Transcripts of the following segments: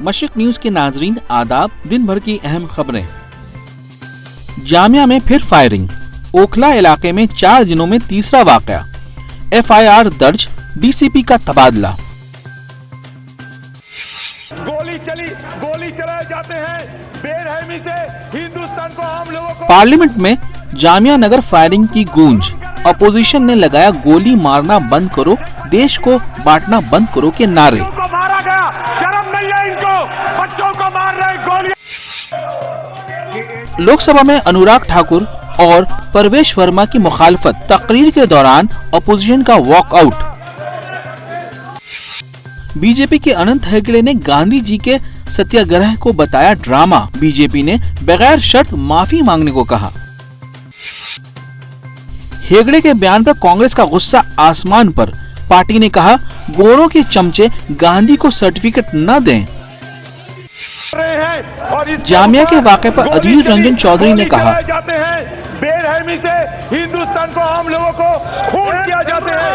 मशरिक news के नाजरीन आदाब। दिन भर की अहम खबरें। जामिया में फिर फायरिंग, ओखला इलाके में 4 दिनों में तीसरा वाकया, FIR दर्ज, DCP का तबादला। गोली चलाए जाते हैं बेरहमी से हिंदुस्तान को, आम लोगों को। पार्लियामेंट में जामिया नगर फायरिंग की गूंज, अपोजिशन ने लगाया गोली मारना बंद करो, देश को बांटना बंद करो के नारे। मारा गया, शर्म नहीं है इनको, बच्चों को मार रहे गोली। लोकसभा में अनुराग ठाकुर और परवेश वर्मा की मुखालफत, तकरीर के दौरान अपोजिशन का वॉकआउट। बीजेपी के अनंत हेगड़े ने गांधी जी के सत्याग्रह को बताया ड्रामा, बीजेपी ने बगैर शर्त माफी मांगने को कहा। हेगड़े के बयान पर कांग्रेस का गुस्सा आसमान पर, पार्टी ने कहा गोरों के चमचे गांधी को सर्टिफिकेट न दें। जामिया के वाक़े पर अधीर रंजन चौधरी ने कहा बेरहमी से हिंदुस्तान को, आम लोगों को खून किया जाते हैं।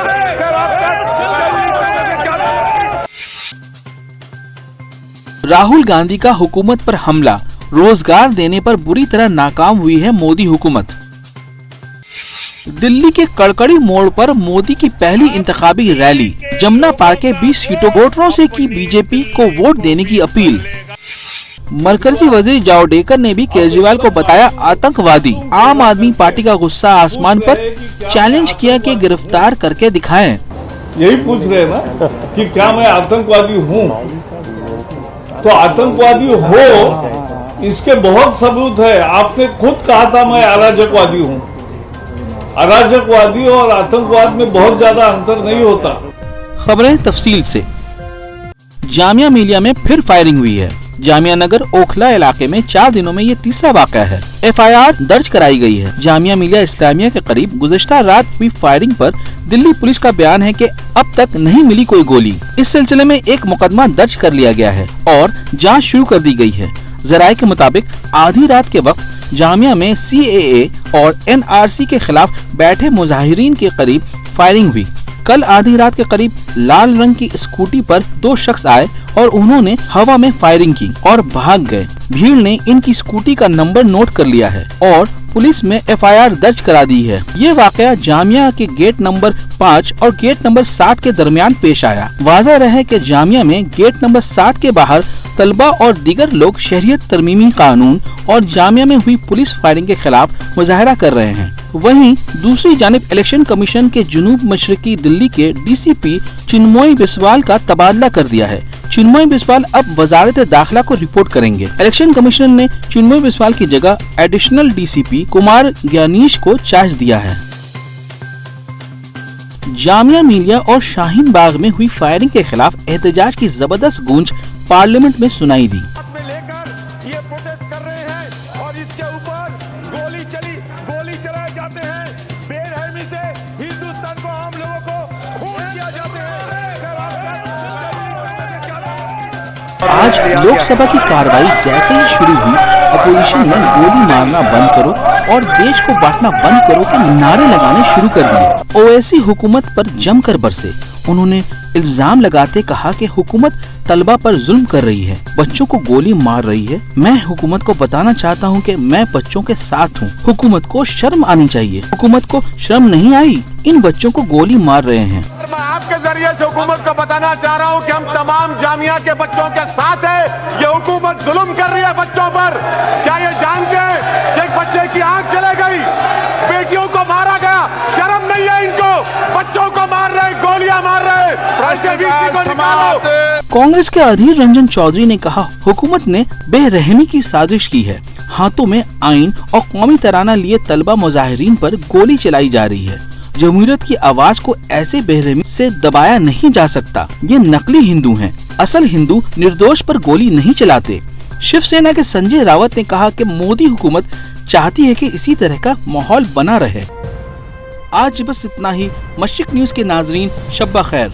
राहुल गांधी का हुकूमत पर हमला, रोजगार देने पर बुरी तरह नाकाम हुई है मोदी हुकूमत। दिल्ली के कड़कड़ी मोड़ पर मोदी की पहली इंतखाबी रैली, जमुना पार्क के 20 सीटों वोटरों से की बीजेपी को वोट देने की अपील। मरकजी वजीर जावडेकर ने भी केजरीवाल को बताया आतंकवादी। आम आदमी पार्टी का गुस्सा आसमान पर, चैलेंज किया कि गिरफ्तार करके दिखाएं। यही पूछ रहे हैं ना कि क्या मैं आतंकवादी हूँ? तो आतंकवादी हो इसके बहुत सबूत है। आपने खुद कहा था मैं अराजकवादी हूँ। अराजकवादी और आतंकवाद में बहुत ज्यादा अंतर नहीं होता। खबरें तफसील से। जामिया मिलिया में फिर फायरिंग हुई है। जामिया नगर ओखला इलाके में 4 दिनों में ये तीसरा वाकया है। FIR दर्ज कराई गई है। जामिया मिलिया इस्लामिया के करीब गुज़श्ता रात हुई फायरिंग पर दिल्ली पुलिस का बयान है कि अब तक नहीं मिली कोई गोली। इस सिलसिले में एक मुकदमा दर्ज कर लिया गया है और जांच शुरू कर दी गई है। जराये के मुताबिक आधी रात के वक्त जामिया में CAA और NRC के खिलाफ बैठे मुजाहिरीन के करीब फायरिंग हुई। कल आधी रात के करीब लाल रंग की स्कूटी पर 2 शख्स आए और उन्होंने हवा में फायरिंग की और भाग गए। भीड़ ने इनकी स्कूटी का नंबर नोट कर लिया है और पुलिस में FIR दर्ज करा दी है। ये वाकया जामिया के गेट नंबर 5 और गेट नंबर 7 के दरमियान पेश आया। वाज़ह रहे कि जामिया में गेट नंबर 7 के बाहर तलबा और दीगर लोग शरीयत तरमीमी कानून और जामिया में हुई पुलिस फायरिंग के खिलाफ मुजाहरा कर रहे हैं। वहीं दूसरी जानिब इलेक्शन कमीशन के जुनूब मशरकी दिल्ली के DCP चिन्मय बिस्वाल का तबादला कर दिया है। चिन्मय बिस्वाल अब वजारत दाखिला को रिपोर्ट करेंगे। इलेक्शन कमीशन ने चिन्मय बिस्वाल की जगह एडिशनल DCP कुमार ज्ञानीश को चार्ज दिया है। जामिया मिलिया और शाहीन बाग में हुई फायरिंग के खिलाफ एहतजाज की जबरदस्त गूंज पार्लियामेंट में सुनाई दी। ये प्रोटेस्ट कर रहे हैं और इसके ऊपर गोली चलाए जाते हैं बेरहमी से हिंदुस्तान को, आम लोगों को खून किया जाते हैं। आज लोकसभा की कार्रवाई जैसे ही शुरू हुई, अपोजिशन ने गोली मारना बंद करो और देश को बांटना बंद करो के नारे लगाने शुरू कर दिए। ओवैसी हुकूमत पर जमकर बरसे। उन्होंने इल्जाम लगाते कहा कि हुकूमत तलबा पर जुल्म कर रही है, बच्चों को गोली मार रही है। मैं हुकूमत को बताना चाहता हूं कि मैं बच्चों के साथ हूं। हुकूमत को शर्म आनी चाहिए। हुकूमत को शर्म नहीं आई, इन बच्चों को गोली मार रहे हैं। मैं आपके जरिए से हुकूमत को बताना चाह रहा हूं कि हम तमाम जामिया के बच्चों के साथ हैं। ये हुकूमत जुल्म कर रही है बच्चों पर। क्या ये जानते हैं कि एक बच्चे की आंख चले गई, बेटियों को मारा गया, शर्म नहीं है इनको? बच्चों को मार रहे, गोलियां मार रहे। कांग्रेस के अधीर रंजन चौधरी ने कहा हुकूमत ने बेरहमी की साजिश की है। हाथों में आइन और कौमी तराना लिए तलबा मुजाहिरीन पर गोली चलाई जा रही है। जमहूरियत की आवाज को ऐसे बेरहमी से दबाया नहीं जा सकता। ये नकली हिंदू हैं। असल हिंदू निर्दोष पर गोली नहीं चलाते। शिवसेना के संजय रावत ने कहा कि मोदी हुकूमत चाहती है कि इसी तरह का माहौल बना रहे। आज बस इतना ही। मशरिक न्यूज के नाजरीन, शब्बा खैर।